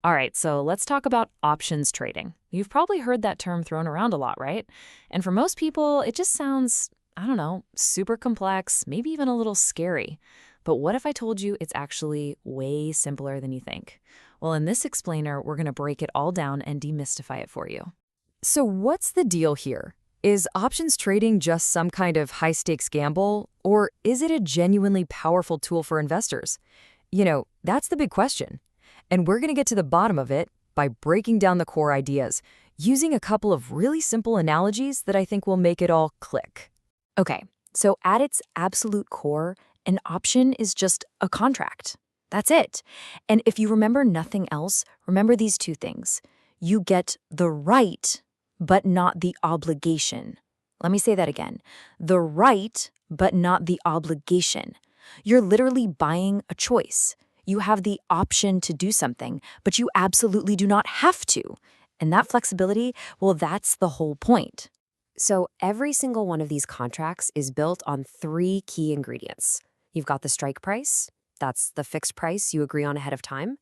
All right, so let's talk about options trading. You've probably heard that term thrown around a lot, right? And for most people, it just sounds, I don't know, super complex, maybe even a little scary. But what if I told you it's actually way simpler than you think? Well, in this explainer, we're going to break it all down and demystify it for you. So what's the deal here? Is options trading just some kind of high-stakes gamble, or is it a genuinely powerful tool for investors? That's the big question. And we're going to get to the bottom of it by breaking down the core ideas, using a couple of really simple analogies that I think will make it all click. Okay, so at its absolute core, an option is just a contract. That's it. And if you remember nothing else, remember these two things. You get the right, but not the obligation. Let me say that again. The right, but not the obligation. You're literally buying a choice. You have the option to do something, but you absolutely do not have to. And that flexibility, well, that's the whole point. So every single one of these contracts is built on three key ingredients. You've got the strike price. That's the fixed price you agree on ahead of time.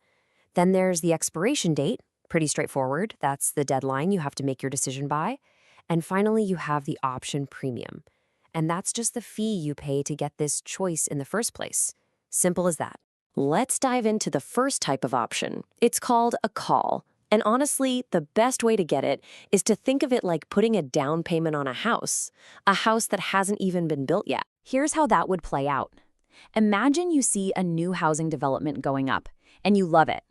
Then there's the expiration date. Pretty straightforward. That's the deadline you have to make your decision by. And finally, you have the option premium. And that's just the fee you pay to get this choice in the first place. Simple as that. Let's dive into the first type of option. It's called a call. And honestly, the best way to get it is to think of it like putting a down payment on a house that hasn't even been built yet. Here's how that would play out. Imagine you see a new housing development going up, and you love it.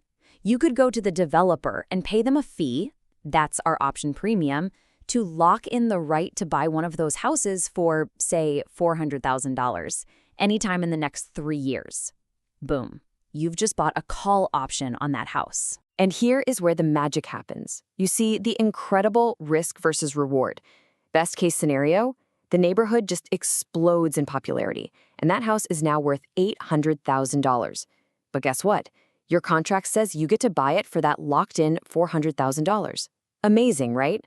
You could go to the developer and pay them a fee, that's our option premium, to lock in the right to buy one of those houses for, say, $400,000, anytime in the next 3 years. Boom. You've just bought a call option on that house. And here is where the magic happens. You see the incredible risk versus reward. Best case scenario, the neighborhood just explodes in popularity, and that house is now worth $800,000. But guess what? Your contract says you get to buy it for that locked-in $400,000. Amazing, right?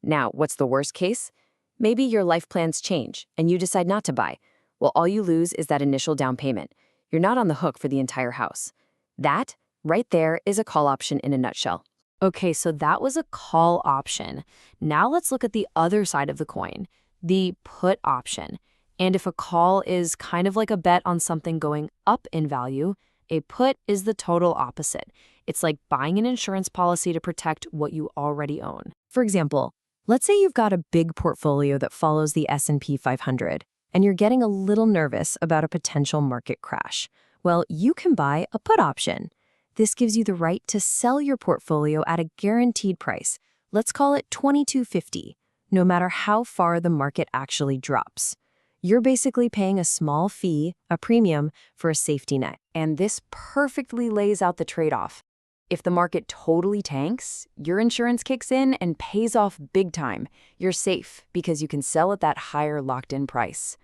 Now, what's the worst case? Maybe your life plans change, and you decide not to buy. Well, all you lose is that initial down payment. You're not on the hook for the entire house. That, right there, is a call option in a nutshell. Okay, so that was a call option. Now let's look at the other side of the coin, the put option. And if a call is kind of like a bet on something going up in value, a put is the total opposite. It's like buying an insurance policy to protect what you already own. For example, let's say you've got a big portfolio that follows the S&P 500, and you're getting a little nervous about a potential market crash. Well, you can buy a put option. This gives you the right to sell your portfolio at a guaranteed price. Let's call it $22.50, no matter how far the market actually drops. You're basically paying a small fee, a premium, for a safety net. And this perfectly lays out the trade-off. If the market totally tanks, your insurance kicks in and pays off big time. You're safe because you can sell at that higher locked-in price.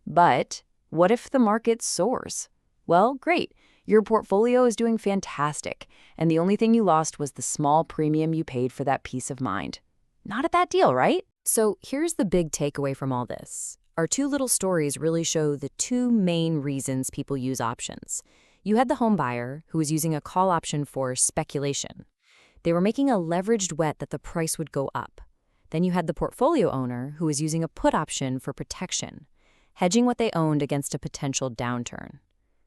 But what if the market soars? Well, great. Your portfolio is doing fantastic, and the only thing you lost was the small premium you paid for that peace of mind. Not a bad deal, right? So here's the big takeaway from all this. Our two little stories really show the two main reasons people use options. You had the home buyer who was using a call option for speculation. They were making a leveraged bet that the price would go up. Then you had the portfolio owner who was using a put option for protection, hedging what they owned against a potential downturn.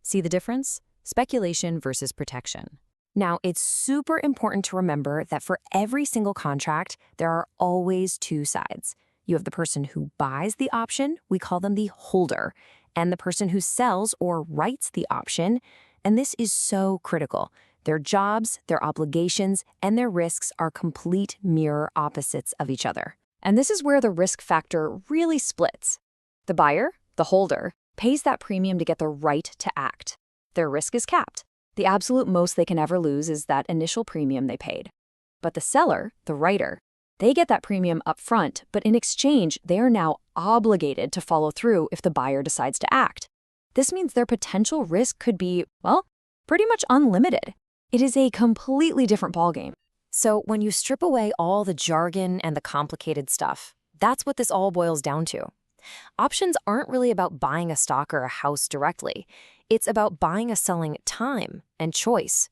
See the difference? Speculation versus protection. Now, it's super important to remember that for every single contract, there are always two sides. You have the person who buys the option, we call them the holder, and the person who sells or writes the option, and this is so critical. Their jobs, their obligations, and their risks are complete mirror opposites of each other. And this is where the risk factor really splits. The buyer, the holder, pays that premium to get the right to act. Their risk is capped. The absolute most they can ever lose is that initial premium they paid. But the seller, the writer, they get that premium up front, but in exchange, they are now obligated to follow through if the buyer decides to act. This means their potential risk could be, well, pretty much unlimited. It is a completely different ballgame. So when you strip away all the jargon and the complicated stuff, that's what this all boils down to. Options aren't really about buying a stock or a house directly. It's about buying or selling time and choice.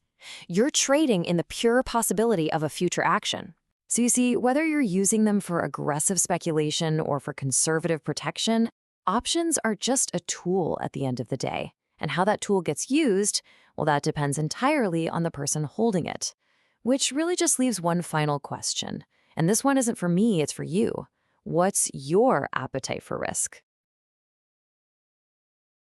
You're trading in the pure possibility of a future action. So you see, whether you're using them for aggressive speculation or for conservative protection, options are just a tool at the end of the day. And how that tool gets used, well, that depends entirely on the person holding it. Which really just leaves one final question. And this one isn't for me, it's for you. What's your appetite for risk?